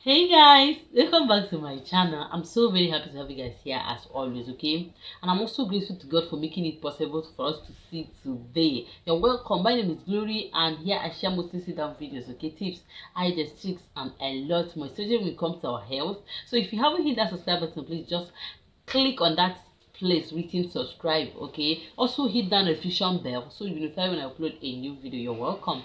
Hey guys, welcome back to my channel. I'm so very happy to have you guys here as always, okay? And I'm also grateful to God for making it possible for us to see today. You're welcome. My name is Glory, and here I share mostly sit down videos, okay? Tips, ideas, tricks, and a lot more, especially when it comes to our health. So if you haven't hit that subscribe button, please just click on that place written subscribe, okay? Also hit that notification bell so you'll be notified when I upload a new video. You're welcome.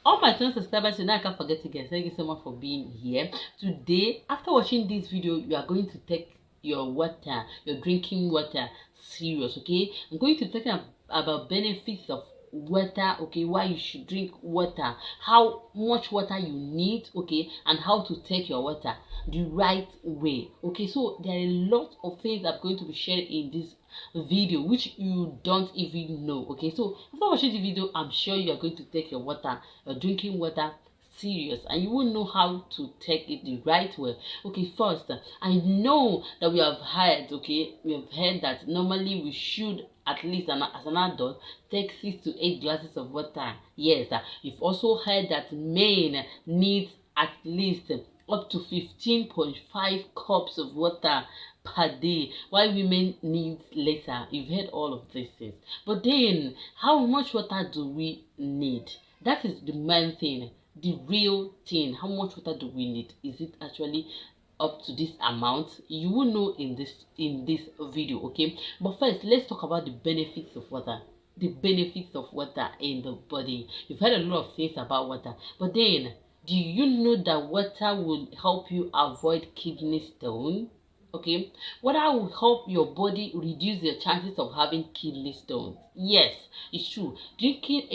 All my channel subscribers, I can't forget you guys. Thank you so much for being here. Today, after watching this video, you are going to take your water, your drinking water serious, okay? I'm going to talk about benefits of water, okay? Why you should drink water, how much water you need, okay? And how to take your water the right way, okay? So there are a lot of things I'm going to be sharing in this video which you don't even know, okay? So after watching the video, I'm sure you are going to take your water, your drinking water serious, and you will know how to take it the right way. Okay, first, I know that we have heard, okay, we have heard that normally we should at least as an adult take 6 to 8 glasses of water. Yes, you've also heard that men need at least up to 15.5 cups of water per day, while women need lesser. You've heard all of these things, but then how much water do we need? That is the main thing, the real thing. How much water do we need? Is it actually up to this amount? You will know in this video, okay? But first, let's talk about the benefits of water. The benefits of water in the body. You've heard a lot of things about water, but then do you know that water will help you avoid kidney stone? Okay, water will help your body reduce the chances of having kidney stones. Yes, it's true. Drinking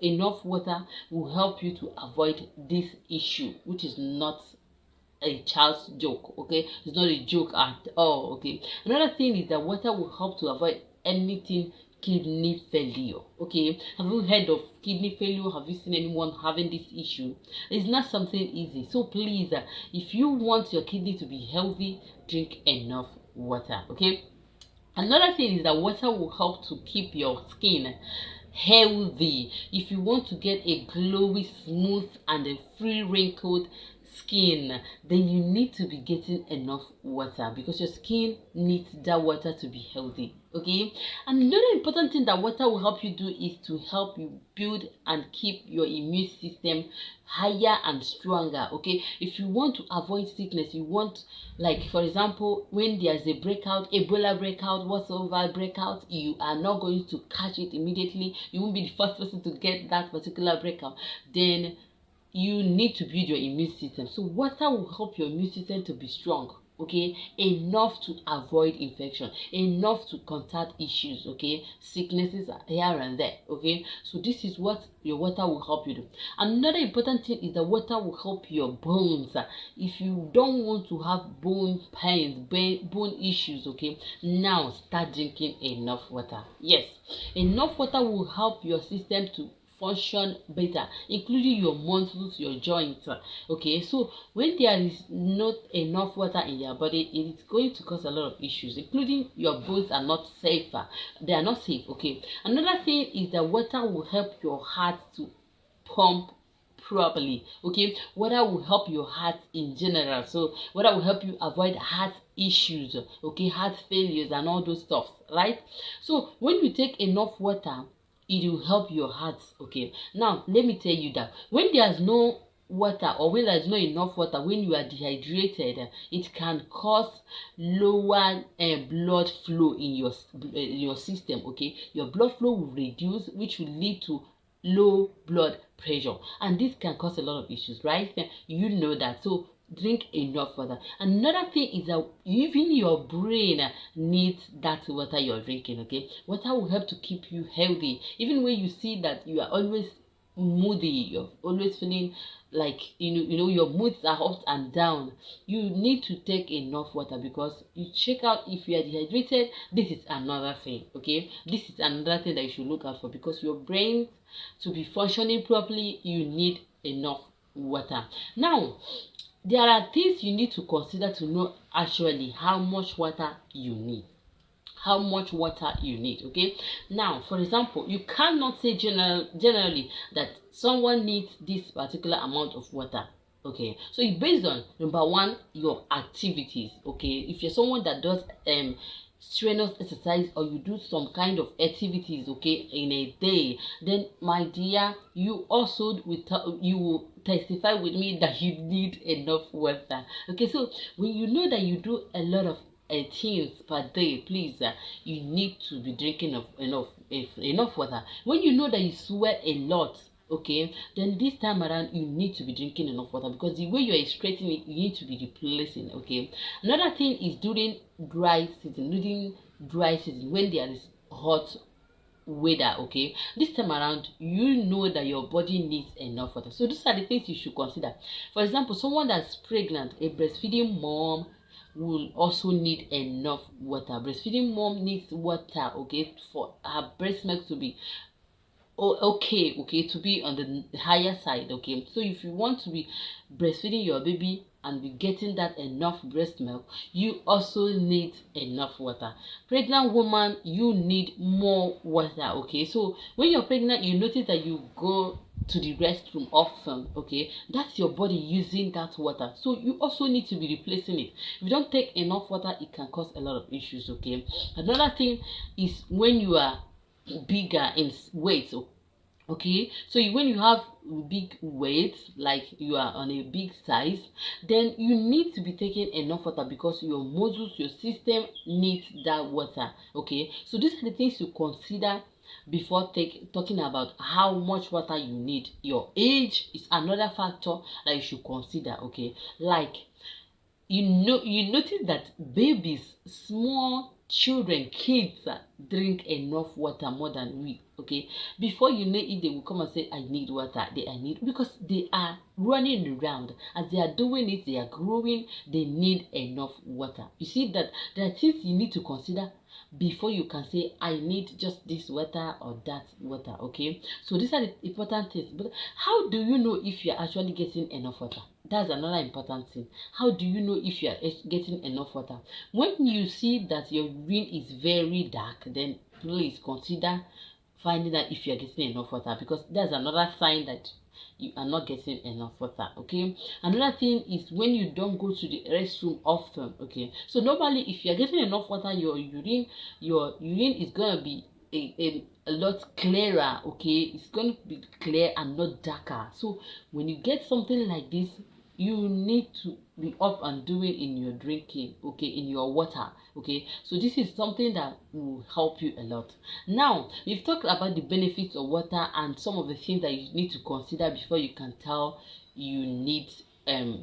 enough water will help you to avoid this issue, which is not a child's joke, okay? It's not a joke at all, okay? Another thing is that water will help to avoid anything kidney failure, okay? Have you heard of kidney failure? Have you seen anyone having this issue? It's not something easy. So please, if you want your kidney to be healthy, drink enough water, okay? Another thing is that water will help to keep your skin healthy. If you want to get a glowy, smooth, and a free wrinkled skin, then you need to be getting enough water because your skin needs that water to be healthy, okay? And another important thing that water will help you do is to help you build and keep your immune system higher and stronger, okay? If you want to avoid sickness, you want, like for example, when there's a breakout, Ebola breakout, whatsoever breakout, you are not going to catch it immediately. You won't be the first person to get that particular breakout. Then you need to build your immune system. So water will help your immune system to be strong, okay? Enough to avoid infection, enough to contact issues, okay? Sicknesses here and there, okay? So this is what your water will help you do. Another important thing is that water will help your bones. If you don't want to have bone pains, bone issues, okay, now start drinking enough water. Yes, enough water will help your system to function better, including your muscles, your joints, okay? So when there is not enough water in your body, it is going to cause a lot of issues, including your bones are not safer. They are not safe, okay? Another thing is that water will help your heart to pump properly, okay? Water will help your heart in general. So water will help you avoid heart issues, okay? Heart failures and all those stuff, right? So when you take enough water, it will help your heart, okay? Now let me tell you that when there's no water, or when there's not enough water, when you are dehydrated, it can cause lower blood flow in your system, okay? Your blood flow will reduce, which will lead to low blood pressure, and this can cause a lot of issues, right? You know that. So drink enough water. Another thing is that even your brain needs that water you're drinking, okay? Water will help to keep you healthy. Even when you see that you are always moody, you're always feeling like your moods are up and down, you need to take enough water, because you check out if you are dehydrated. This is another thing, okay? This is another thing that you should look out for, because your brain to be functioning properly, you need enough water. Now there are things you need to consider to know actually how much water you need. How much water you need, okay? Now for example, you cannot say generally that someone needs this particular amount of water. Okay, so it's based on number one, your activities. Okay, if you're someone that does strenuous exercise, or you do some kind of activities, okay, in a day, then my dear, you also you will testify with me that you need enough water. Okay, so when you know that you do a lot of things per day, please, you need to be drinking enough water. When you know that you sweat a lot, okay, then this time around you need to be drinking enough water, because the way you are excreting it, you need to be replacing. Okay, another thing is during dry season, when there is hot weather, okay, this time around you know that your body needs enough water. So these are the things you should consider. For example, someone that's pregnant, a breastfeeding mom, will also need enough water. Breastfeeding mom needs water, okay, for her breast milk to be okay, to be on the higher side. Okay, so if you want to be breastfeeding your baby and be getting that enough breast milk, you also need enough water. Pregnant woman, you need more water. Okay, so when you're pregnant, you notice that you go to the restroom often. Okay, that's your body using that water, so you also need to be replacing it. If you don't take enough water, it can cause a lot of issues. Okay, another thing is when you are bigger in weight. Okay, so when you have big weight, like you are on a big size, then you need to be taking enough water, because your muscles, your system needs that water. Okay, so these are the things to consider before talking about how much water you need. Your age is another factor that you should consider. Okay, like you notice that babies, small children, kids drink enough water more than we. Okay, before you know it, they will come and say, I need water. I need, because they are running around. As they are doing it, they are growing, they need enough water. You see that there are things you need to consider before you can say, I need just this water or that water. Okay, so these are the important things. But how do you know if you're actually getting enough water? That's another important thing. How do you know if you are getting enough water? When you see that your urine is very dark, then please consider finding out if you are getting enough water, because that's another sign that you are not getting enough water. Okay, another thing is when you don't go to the restroom often. Okay, so normally if you are getting enough water, your urine is gonna be a lot clearer. Okay, it's going to be clear and not darker. So when you get something like this, you need to be up and doing in your drinking, okay, in your water. Okay, so this is something that will help you a lot. Now we've talked about the benefits of water and some of the things that you need to consider before you can tell you need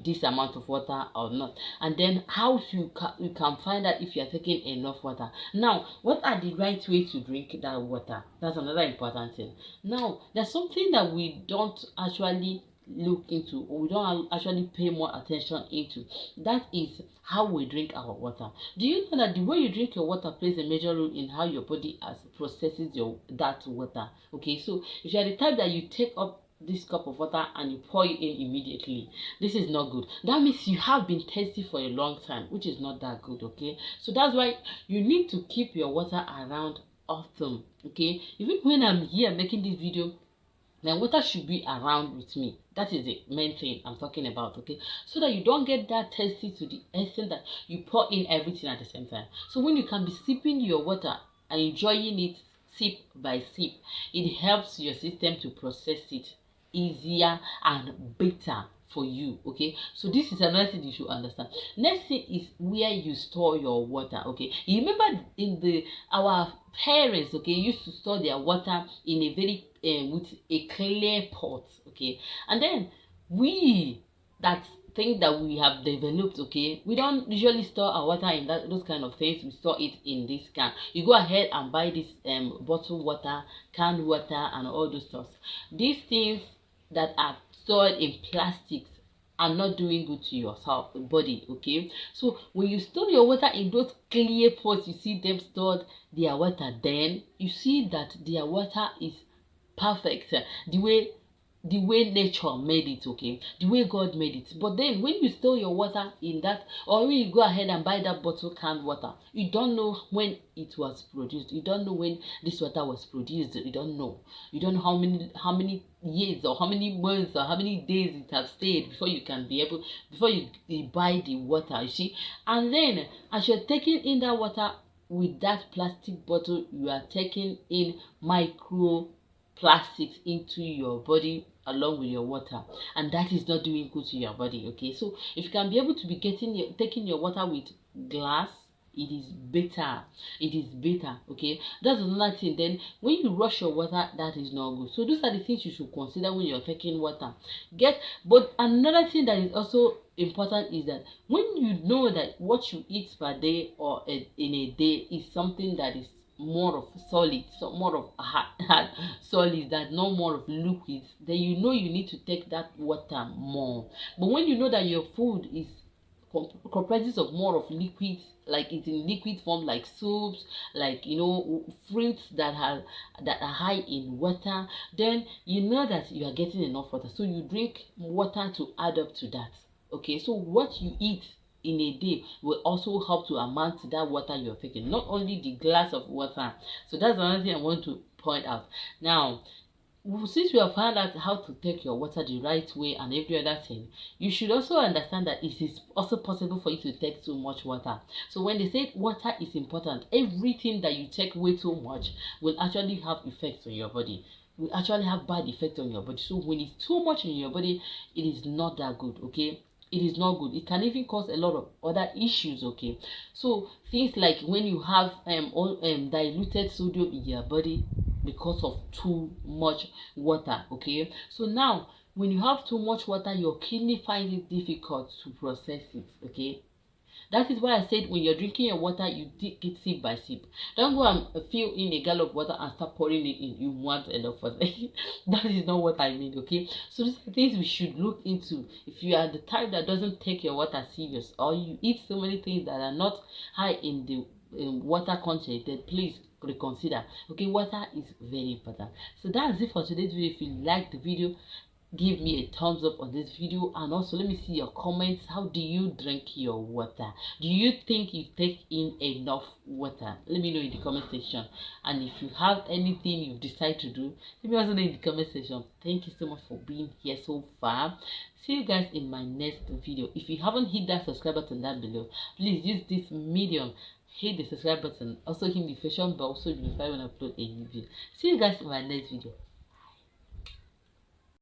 this amount of water or not, and then how you can find out if you are taking enough water. Now, what are the right way to drink that water? That's another important thing. Now, there's something that we don't actually look into, or we don't actually pay more attention into. That is how we drink our water. Do you know that the way you drink your water plays a major role in how your body processes that water? Okay, so if you are the type that you take up this cup of water and you pour it in immediately, this is not good. That means you have been thirsty for a long time, which is not that good. Okay, so that's why you need to keep your water around often. Okay, even when I'm here making this video, my water should be around with me. That is the main thing I'm talking about. Okay, so that you don't get that thirsty to the extent that you pour in everything at the same time. So when you can be sipping your water and enjoying it sip by sip, it helps your system to process it easier and better for you. Okay, so this is another thing you should understand. Next thing is where you store your water. Okay, you remember in our parents, okay, used to store their water in a very with a clear pot. Okay, and then we that thing that we have developed, okay, we don't usually store our water in those kind of things. We store it in this can. You go ahead and buy this bottled water, canned water, and all those stuff. These things that are stored in plastics are not doing good to your body. Okay, so when you store your water in those clear pots, you see them stored their water, then you see that their water is perfect. The way the way nature made it, okay, the way God made it. But then when you store your water in that, or when you go ahead and buy that bottle canned water, you don't know when it was produced. You don't know when this water was produced. You don't know. You don't know how many years or how many months or how many days it has stayed before you can be able, before you buy the water, you see. And then as you're taking in that water with that plastic bottle, you are taking in micro plastics into your body along with your water, and that is not doing good to your body. Okay, so if you can be able to be taking your water with glass, it is better. It is better. Okay, that's another thing. Then when you rush your water, that is not good. So those are the things you should consider when you're taking water. But another thing that is also important is that when you know that what you eat per day or in a day is something that is more of solid, so more of hard solid, that no more of liquids, then you know you need to take that water more. But when you know that your food is comprises of more of liquids, like it's in liquid form, like soups, like fruits that are high in water, then you know that you are getting enough water, so you drink water to add up to that. Okay, so what you eat in a day will also help to amount to that water you're taking, not only the glass of water. So that's another thing I want to point out. Now, since you have found out how to take your water the right way and every other thing, you should also understand that it is also possible for you to take too much water. So when they say water is important, everything that you take way too much will actually have effects on your body, will actually have bad effects on your body. So when it's too much in your body, it is not that good. Okay, it is not good. It can even cause a lot of other issues. Okay, so things like when you have diluted sodium in your body because of too much water. Okay, so now when you have too much water, your kidney finds it difficult to process it. Okay, that is why I said when you're drinking your water, you take it sip by sip. Don't go and fill in a gallon of water and start pouring it in. You want enough water. That is not what I mean, okay? So these are things we should look into. If you are the type that doesn't take your water serious, or you eat so many things that are not high in the water content, then please reconsider. Okay, water is very important. So that's it for today's video. If you like the video, give me a thumbs up on this video, and also let me see your comments. How do you drink your water? Do you think you take in enough water? Let me know in the comment section. And if you have anything you've decided to do, let me also know in the comment section. Thank you so much for being here so far. See you guys in my next video. If you haven't hit that subscribe button down below, please use this medium, hit the subscribe button, also hit the notification bell so you'll be notified when I upload a new video. See you guys in my next video.